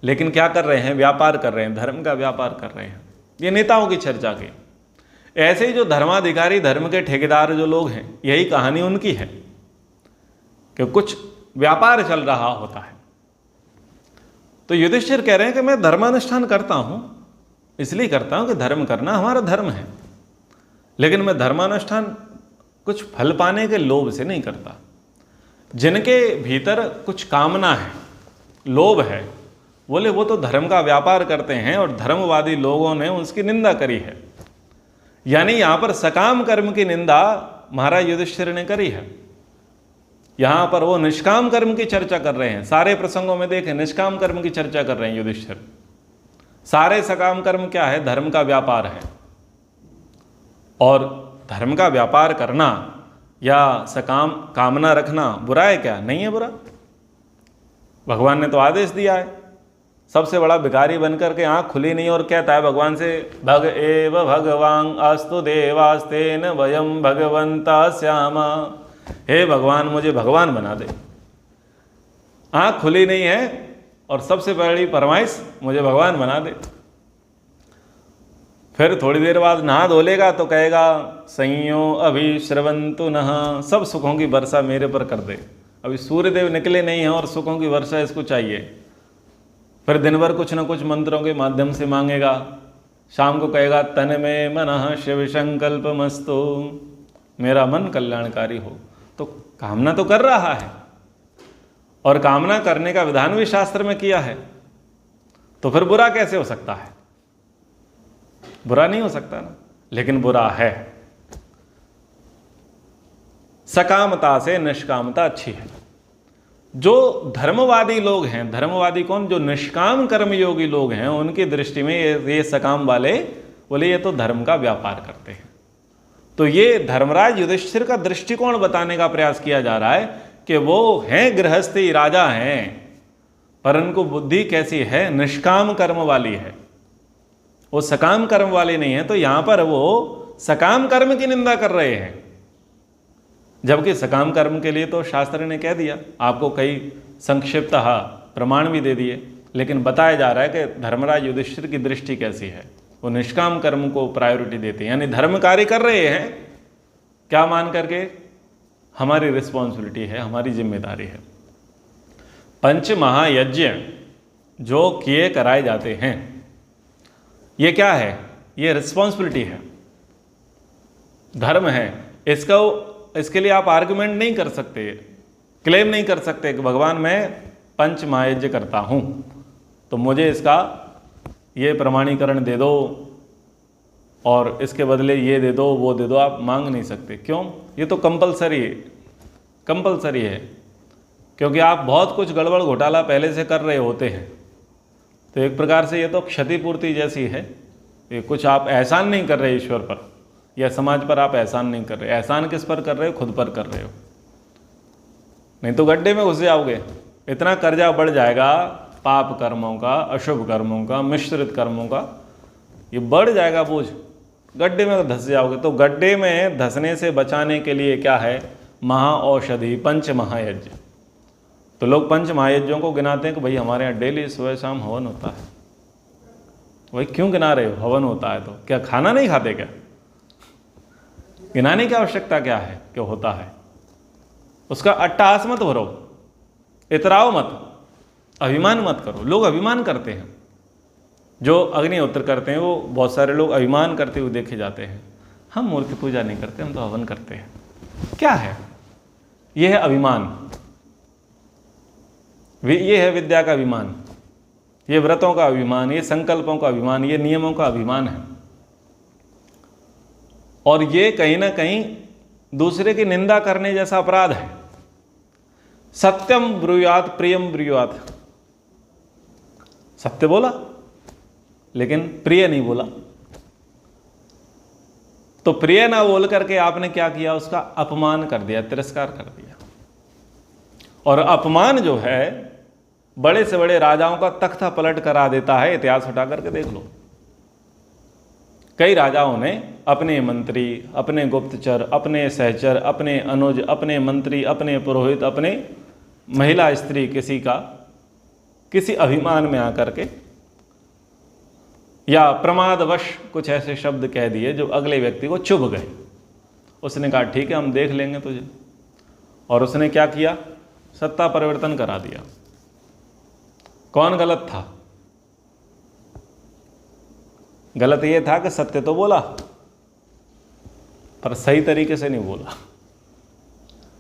लेकिन क्या कर रहे हैं, व्यापार कर रहे हैं, धर्म का व्यापार कर रहे हैं। ये नेताओं की चर्चा की। ऐसे ही जो धर्माधिकारी, धर्म के ठेकेदार जो लोग हैं, यही कहानी उनकी है कि कुछ व्यापार चल रहा होता है। तो युधिष्ठिर कह रहे हैं कि मैं धर्मानुष्ठान करता हूं, इसलिए करता हूं कि धर्म करना हमारा धर्म है, लेकिन मैं धर्मानुष्ठान कुछ फल पाने के लोभ से नहीं करता। जिनके भीतर कुछ कामना है, लोभ है, बोले वो तो धर्म का व्यापार करते हैं, और धर्मवादी लोगों ने उसकी निंदा करी है। यानी यहां पर सकाम कर्म की निंदा महाराज युधिष्ठिर ने करी है। यहां पर वो निष्काम कर्म की चर्चा कर रहे हैं। सारे प्रसंगों में देखें, निष्काम कर्म की चर्चा कर रहे हैं युधिष्ठिर। सारे सकाम कर्म क्या है, धर्म का व्यापार है। और धर्म का व्यापार करना या सकाम कामना रखना बुरा है क्या, नहीं है बुरा। भगवान ने तो आदेश दिया है। सबसे बड़ा भिखारी बनकर के आंख खुली नहीं और कहता है भगवान से, भग एव भगवान अस्तु देवास्तेन वयम भगवंता श्यामा। हे भगवान, मुझे भगवान बना दे। आंख खुली नहीं है और सबसे बड़ी फरमाइश, मुझे भगवान बना दे। फिर थोड़ी देर बाद नहा धो लेगा तो कहेगा संयो अभी श्रवंतु नहा, सब सुखों की वर्षा मेरे पर कर दे। अभी सूर्यदेव निकले नहीं हैं और सुखों की वर्षा इसको चाहिए। फिर दिन भर कुछ न कुछ मंत्रों के माध्यम से मांगेगा। शाम को कहेगा तन में मनः शिव संकल्पमस्तु, मेरा मन कल्याणकारी हो। तो कामना तो कर रहा है, और कामना करने का विधान भी शास्त्र में किया है। तो फिर बुरा कैसे हो सकता है, बुरा नहीं हो सकता ना, लेकिन बुरा है। सकामता से निष्कामता अच्छी है। जो धर्मवादी लोग हैं, धर्मवादी कौन, जो निष्काम कर्मयोगी लोग हैं, उनकी दृष्टि में ये सकाम वाले बोले ये तो धर्म का व्यापार करते हैं। तो ये धर्मराज युधिष्ठिर का दृष्टिकोण बताने का प्रयास किया जा रहा है कि वो हैं गृहस्थी राजा हैं, पर उनको बुद्धि कैसी है, निष्काम कर्म वाली है, वो सकाम कर्म वाली नहीं है। तो यहां पर वो सकाम कर्म की निंदा कर रहे हैं, जबकि सकाम कर्म के लिए तो शास्त्र ने कह दिया, आपको कई संक्षिप्त प्रमाण भी दे दिए। लेकिन बताया जा रहा है कि धर्मराज युधिष्ठिर की दृष्टि कैसी है, वो निष्काम कर्म को प्रायोरिटी देते हैं। यानी धर्म कार्य कर रहे हैं, क्या मान करके, हमारी रिस्पॉन्सिबिलिटी है, हमारी जिम्मेदारी है। पंच महायज्ञ जो किए कराए जाते हैं, ये क्या है, ये रिस्पॉन्सिबिलिटी है, धर्म है। इसके लिए आप आर्गुमेंट नहीं कर सकते, क्लेम नहीं कर सकते कि भगवान मैं पंच महायज्ञ करता हूं, तो मुझे इसका ये प्रमाणीकरण दे दो, और इसके बदले ये दे दो वो दे दो, आप मांग नहीं सकते। क्यों? ये तो कंपलसरी है, क्योंकि आप बहुत कुछ गड़बड़ घोटाला पहले से कर रहे होते हैं। तो एक प्रकार से ये तो क्षतिपूर्ति जैसी है। ये कुछ आप एहसान नहीं कर रहे ईश्वर पर या समाज पर, आप एहसान नहीं कर रहे। एहसान किस पर कर रहे हो? खुद पर कर रहे हो, नहीं तो गड्ढे में घुस जाओगे। इतना कर्जा बढ़ जाएगा पाप कर्मों का, अशुभ कर्मों का, मिश्रित कर्मों का, ये बढ़ जाएगा बोझ, गड्ढे में धंस जाओगे। तो गड्ढे में धंसने से बचाने के लिए क्या है? महाऔषधि, पंच महायज्ञ। तो लोग पंच महायज्ञों को गिनाते हैं कि भाई हमारे यहाँ डेली सुबह शाम हवन होता है। भाई क्यों गिना रहे हो? हवन होता है तो क्या खाना नहीं खाते क्या? गिनाने की आवश्यकता क्या है? क्यों होता है? उसका अट्टहास मत भरो, इतराओ मत, अभिमान मत करो। लोग अभिमान करते हैं, जो अग्निहोत्र करते हैं वो बहुत सारे लोग अभिमान करते हुए देखे जाते हैं। हम मूर्ति पूजा नहीं करते, हम तो हवन करते हैं। क्या है? यह है अभिमान, ये है विद्या का अभिमान, ये व्रतों का अभिमान, ये संकल्पों का अभिमान, ये नियमों का अभिमान है। और ये कहीं ना कहीं दूसरे की निंदा करने जैसा अपराध है। सत्यम ब्रूयात प्रियम ब्रूयात, सत्य बोला लेकिन प्रिय नहीं बोला। तो प्रिय ना बोल करके आपने क्या किया? उसका अपमान कर दिया, तिरस्कार कर दिया। और अपमान जो है बड़े से बड़े राजाओं का तख्ता पलट करा देता है। इतिहास उठा करके देख लो, कई राजाओं ने अपने मंत्री, अपने गुप्तचर, अपने सहचर, अपने अनुज, अपने मंत्री, अपने पुरोहित, अपने महिला स्त्री किसी अभिमान में आकर के या प्रमादवश कुछ ऐसे शब्द कह दिए जो अगले व्यक्ति को चुभ गए। उसने कहा ठीक है हम देख लेंगे तुझे, और उसने क्या किया? सत्ता परिवर्तन करा दिया। कौन गलत था? गलत ये था कि सत्य तो बोला पर सही तरीके से नहीं बोला।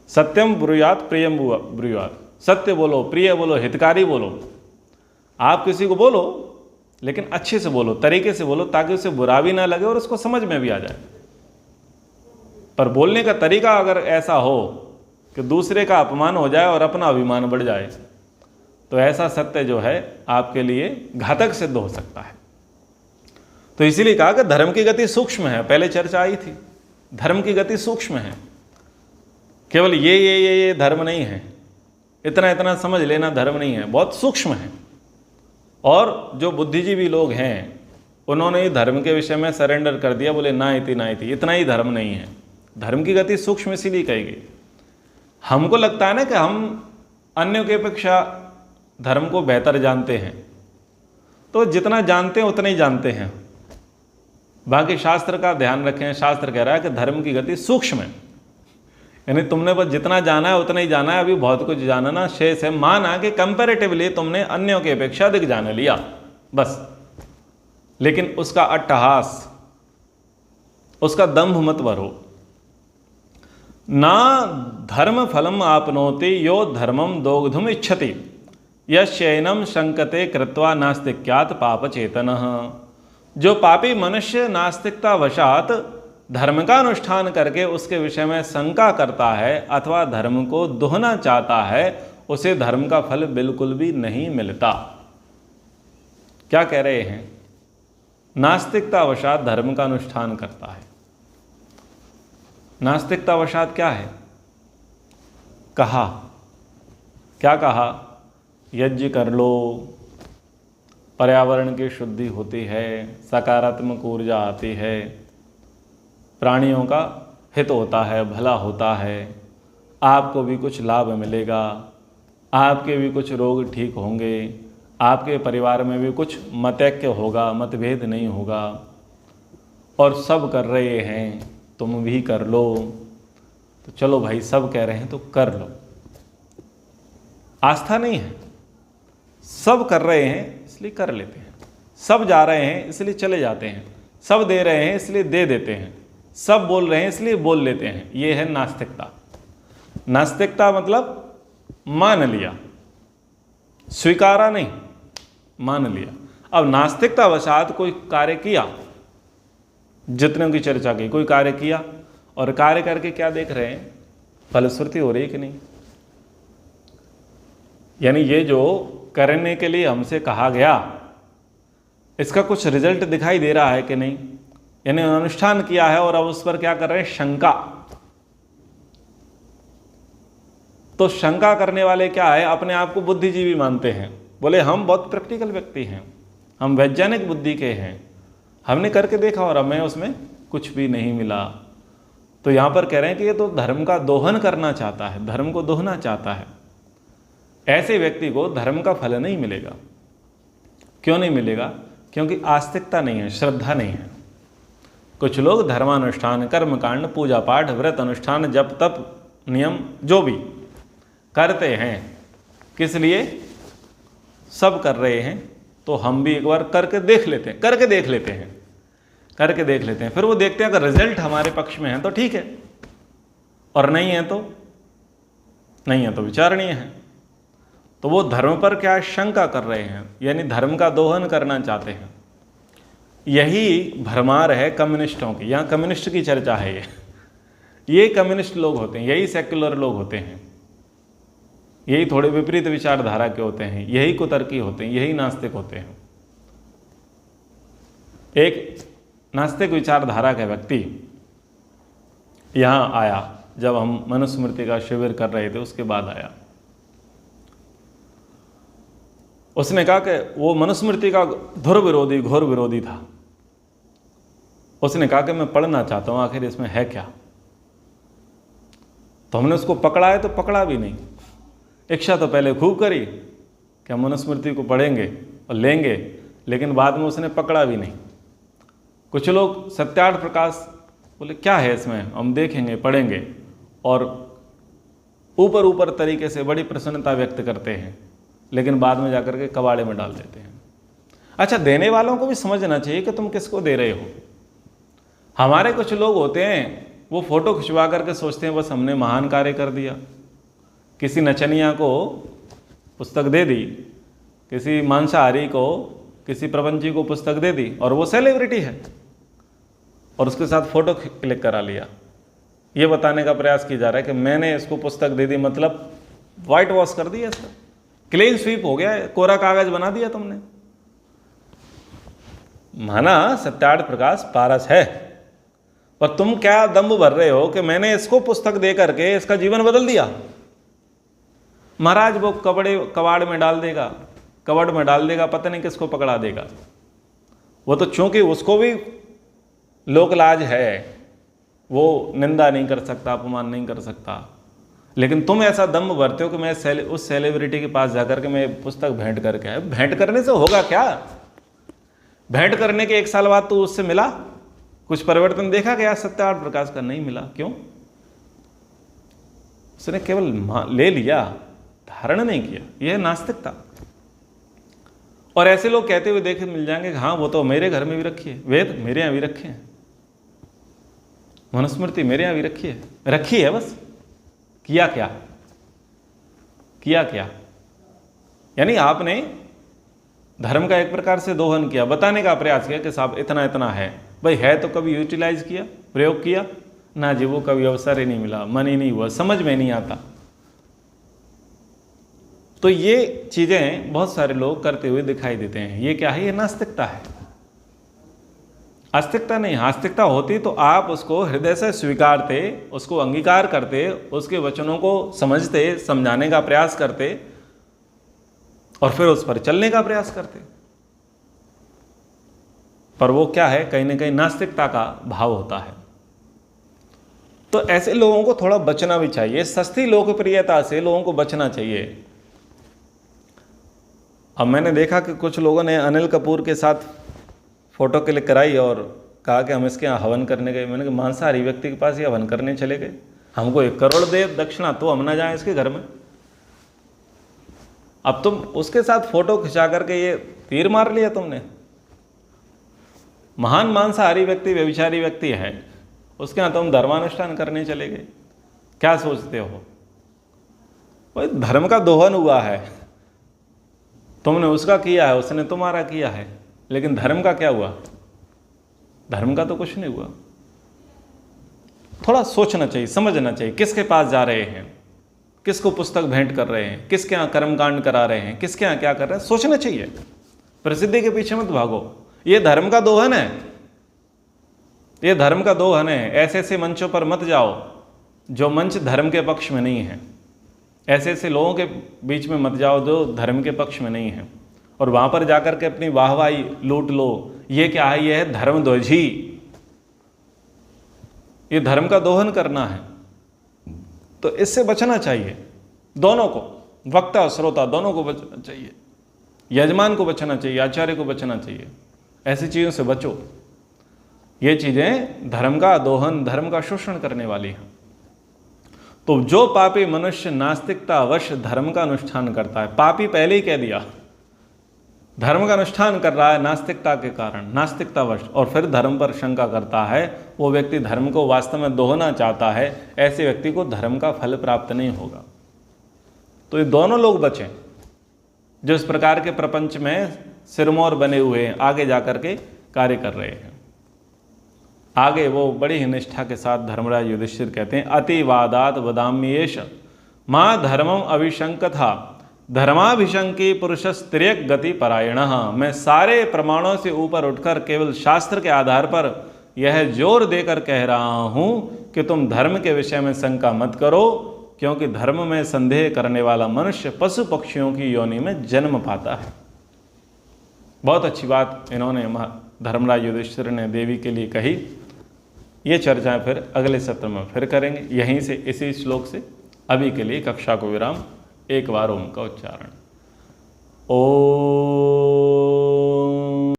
सत्यम ब्रूयात प्रियम ब्रूयात, सत्य बोलो, प्रिय बोलो, हितकारी बोलो। आप किसी को बोलो लेकिन अच्छे से बोलो, तरीके से बोलो, ताकि उसे बुरा भी ना लगे और उसको समझ में भी आ जाए। पर बोलने का तरीका अगर ऐसा हो कि दूसरे का अपमान हो जाए और अपना अभिमान बढ़ जाए, तो ऐसा सत्य जो है आपके लिए घातक सिद्ध हो सकता है। तो इसीलिए कहा कि धर्म की गति सूक्ष्म है। पहले चर्चा आई थी, धर्म की गति सूक्ष्म है। केवल ये धर्म नहीं है, इतना इतना समझ लेना धर्म नहीं है, बहुत सूक्ष्म है। और जो बुद्धिजीवी लोग हैं उन्होंने धर्म के विषय में सरेंडर कर दिया, बोले ना इति, इतना ही धर्म नहीं है। धर्म की गति सूक्ष्म इसीलिए कही गई। हमको लगता है ना कि हम अन्यों की अपेक्षा धर्म को बेहतर जानते हैं, तो जितना जानते हैं उतना ही जानते हैं। बाकी शास्त्र का ध्यान रखें, शास्त्र कह रहा है कि धर्म की गति सूक्ष्म है, यानी तुमने बस जितना जाना है उतना ही जाना है। अभी बहुत कुछ जानना शेष है। माना कि कंपैरेटिवली तुमने अन्यों की अपेक्षा अधिक जान लिया बस, लेकिन उसका अट्टहास, उसका दंभ मत भरो। ना धर्म फलम आपनोति यो धर्मम दोग्धुम इच्छति यश्चैनम शंकते कृत्वा नास्तिक्यात पाप चेतनः। जो पापी मनुष्य नास्तिकता वशात धर्म का अनुष्ठान करके उसके विषय में शंका करता है अथवा धर्म को दोहना चाहता है, उसे धर्म का फल बिल्कुल भी नहीं मिलता। क्या कह रहे हैं? नास्तिकता वशात धर्म का अनुष्ठान करता है। नास्तिकता वशात क्या है? कहा, क्या कहा? यज्ञ कर लो, पर्यावरण की शुद्धि होती है, सकारात्मक ऊर्जा आती है, प्राणियों का हित होता है, भला होता है, आपको भी कुछ लाभ मिलेगा, आपके भी कुछ रोग ठीक होंगे, आपके परिवार में भी कुछ मतैक्य होगा, मतभेद नहीं होगा, और सब कर रहे हैं तुम भी कर लो। तो चलो भाई सब कह रहे हैं तो कर लो। आस्था नहीं है, सब कर रहे हैं इसलिए कर लेते हैं, सब जा रहे हैं इसलिए चले जाते हैं, सब दे रहे हैं इसलिए दे देते हैं, सब बोल रहे हैं इसलिए बोल लेते हैं। ये है नास्तिकता। नास्तिकता मतलब मान लिया, स्वीकारा नहीं, मान लिया। अब नास्तिकता वशात कोई कार्य किया जितने की चर्चा की, कोई कार्य किया और कार्य करके क्या देख रहे हैं, फलश्रुति हो रही है कि नहीं। यानी ये जो करने के लिए हमसे कहा गया, इसका कुछ रिजल्ट दिखाई दे रहा है कि नहीं। यानी अनुष्ठान किया है और अब उस पर क्या कर रहे हैं, शंका। तो शंका करने वाले क्या है, अपने आप को बुद्धिजीवी मानते हैं, बोले हम बहुत प्रैक्टिकल व्यक्ति हैं, हम वैज्ञानिक बुद्धि के हैं, हमने करके देखा और हमें उसमें कुछ भी नहीं मिला। तो यहाँ पर कह रहे हैं कि ये तो धर्म का दोहन करना चाहता है, धर्म को दोहना चाहता है। ऐसे व्यक्ति को धर्म का फल नहीं मिलेगा। क्यों नहीं मिलेगा? क्योंकि आस्तिकता नहीं है, श्रद्धा नहीं है। कुछ लोग धर्मानुष्ठान, कर्मकांड, पूजा पाठ, व्रत अनुष्ठान, जप तप, नियम जो भी करते हैं, किस लिए? सब कर रहे हैं तो हम भी एक बार करके देख लेते हैं, करके देख लेते हैं। फिर वो देखते हैं अगर रिजल्ट हमारे पक्ष में है तो ठीक है, और नहीं है तो विचारणीय है। तो वो धर्म पर क्या शंका कर रहे हैं, यानी धर्म का दोहन करना चाहते हैं। यही भरमार है कम्युनिस्टों की। यहाँ कम्युनिस्ट की चर्चा है। ये कम्युनिस्ट लोग होते हैं, यही सेक्युलर लोग होते हैं, यही थोड़े विपरीत विचारधारा के होते हैं, यही कुतर्की होते हैं, यही नास्तिक होते हैं। एक नास्तिक विचारधारा का व्यक्ति यहाँ आया, जब हम मनुस्मृति का शिविर कर रहे थे उसके बाद आया। उसने कहा कि वो मनुस्मृति का घोर विरोधी था। उसने कहा कि मैं पढ़ना चाहता हूँ, आखिर इसमें है क्या। तो हमने उसको पकड़ा है तो पकड़ा भी नहीं। इच्छा तो पहले खूब करी कि हम मनुस्मृति को पढ़ेंगे और लेंगे, लेकिन बाद में उसने पकड़ा भी नहीं। कुछ लोग सत्यार्थ प्रकाश बोले क्या है इसमें, हम देखेंगे पढ़ेंगे, और ऊपर तरीके से बड़ी प्रसन्नता व्यक्त करते हैं, लेकिन बाद में जाकर के कबाड़े में डाल देते हैं। अच्छा, देने वालों को भी समझना चाहिए कि तुम किसको दे रहे हो। हमारे कुछ लोग होते हैं, वो फोटो खिंचवा करके सोचते हैं बस हमने महान कार्य कर दिया। किसी नचनिया को पुस्तक दे दी, किसी मांसाहारी को, किसी प्रपंची को पुस्तक दे दी और वो सेलिब्रिटी है, और उसके साथ फोटो क्लिक करा लिया। ये बताने का प्रयास किया जा रहा है कि मैंने इसको पुस्तक दे दी, मतलब वाइट वॉश कर दिया, इसका क्लीन स्वीप हो गया, कोरा कागज बना दिया तुमने। माना सत्यार्थ प्रकाश पारस है, पर तुम क्या दम्भ भर रहे हो कि मैंने इसको पुस्तक दे करके इसका जीवन बदल दिया। महाराज वो कबाड़ में डाल देगा, कबड़ में डाल देगा, पता नहीं किसको पकड़ा देगा। वो तो चूंकि उसको भी लोकलाज है, वो निंदा नहीं कर सकता, अपमान नहीं कर सकता, लेकिन तुम ऐसा दम्भ भरते हो कि मैं उस सेलिब्रिटी के पास जाकर के मैं पुस्तक भेंट करके आया। भेंट करने से होगा क्या? भेंट करने के 1 साल बाद तो उससे मिला, कुछ परिवर्तन देखा गया सत्यार्थ प्रकाश का? नहीं मिला। क्यों? उसने केवल ले लिया, धारण नहीं किया। यह नास्तिकता। और ऐसे लोग कहते हुए देखे मिल जाएंगे कि हाँ वो तो मेरे घर में भी रखी है, वेद मेरे यहाँ भी रखे हैं, मनुस्मृति मेरे यहाँ भी रखी है बस। किया क्या? यानी आपने धर्म का एक प्रकार से दोहन किया, बताने का प्रयास किया कि साहब इतना है। भाई है तो कभी यूटिलाइज किया, प्रयोग किया ना जी? वो कभी अवसर ही नहीं मिला, मन ही नहीं हुआ, समझ में नहीं आता। तो ये चीजें बहुत सारे लोग करते हुए दिखाई देते हैं। ये क्या है? ये नास्तिकता है। आस्तिकता नहीं। आस्तिकता होती तो आप उसको हृदय से स्वीकारते, उसको अंगीकार करते, उसके वचनों को समझते, समझाने का प्रयास करते और फिर उस पर चलने का प्रयास करते। पर वो क्या है? कहीं ना कहीं नास्तिकता का भाव होता है। तो ऐसे लोगों को थोड़ा बचना भी चाहिए। सस्ती लोकप्रियता से लोगों को बचना चाहिए। अब मैंने देखा कि कुछ लोगों ने अनिल कपूर के साथ फोटो क्लिक कराई और कहा कि हम इसके यहाँ हवन करने गए। मैंने कहा मांसाहारी व्यक्ति के पास ये हवन करने चले गए, हमको 1 करोड़ दे दक्षिणा तो हम ना जाएं इसके घर में। अब तुम उसके साथ फोटो खिंचा करके ये तीर मार लिया तुमने। महान मांसाहारी व्यक्ति, व्यभिचारी व्यक्ति है, उसके यहाँ तुम धर्मानुष्ठान करने चले गए। क्या सोचते हो? भाई धर्म का दोहन हुआ है, तुमने उसका किया है, उसने तुम्हारा किया है, लेकिन धर्म का क्या हुआ? धर्म का तो कुछ नहीं हुआ। थोड़ा सोचना चाहिए, समझना चाहिए, किसके पास जा रहे हैं, किसको पुस्तक भेंट कर रहे हैं, किसके यहाँ कर्मकांड करा रहे हैं, किसके यहाँ क्या कर रहे हैं, सोचना चाहिए। प्रसिद्धि के पीछे मत भागो। ये धर्म का दोहन है, ये धर्म का दोहन है। ऐसे ऐसे मंचों पर मत जाओ जो मंच धर्म के पक्ष में नहीं है। ऐसे ऐसे लोगों के बीच में मत जाओ जो धर्म के पक्ष में नहीं है, और वहाँ पर जाकर के अपनी वाहवाही लूट लो। ये क्या है? ये है धर्मध्वजी। ये धर्म का दोहन करना है, तो इससे बचना चाहिए दोनों को, वक्ता और श्रोता दोनों को बचना चाहिए। यजमान को बचना चाहिए, आचार्य को बचना चाहिए। ऐसी चीज़ों से बचो। ये चीज़ें धर्म का दोहन, धर्म का शोषण करने वाली हैं। तो जो पापी मनुष्य नास्तिकता अवश धर्म का अनुष्ठान करता है, पापी पहले ही कह दिया, धर्म का अनुष्ठान कर रहा है नास्तिकता के कारण, नास्तिकतावश, और फिर धर्म पर शंका करता है, वो व्यक्ति धर्म को वास्तव में दोहना चाहता है, ऐसे व्यक्ति को धर्म का फल प्राप्त नहीं होगा। तो ये दोनों लोग बचें जो इस प्रकार के प्रपंच में सिरमौर बने हुए हैं, आगे जाकर के कार्य कर रहे हैं। आगे वो बड़ी ही निष्ठा के साथ धर्मराज युधिष्ठिर कहते हैं, अतिवादात वदाम्येष माँ धर्मम अभिशंकथा धर्माभिशंकी पुरुषस्त्रियक गति परायण। मैं सारे प्रमाणों से ऊपर उठकर केवल शास्त्र के आधार पर यह जोर देकर कह रहा हूँ कि तुम धर्म के विषय में शंका मत करो, क्योंकि धर्म में संदेह करने वाला मनुष्य पशु पक्षियों की योनि में जन्म पाता है। बहुत अच्छी बात इन्होंने धर्मराज युधिष्ठिर ने देवी के लिए कही। ये चर्चाएं फिर अगले सत्र में फिर करेंगे, यहीं से इसी श्लोक से। अभी के लिए कक्षा को विराम। एक बार ओम का उच्चारण। ओ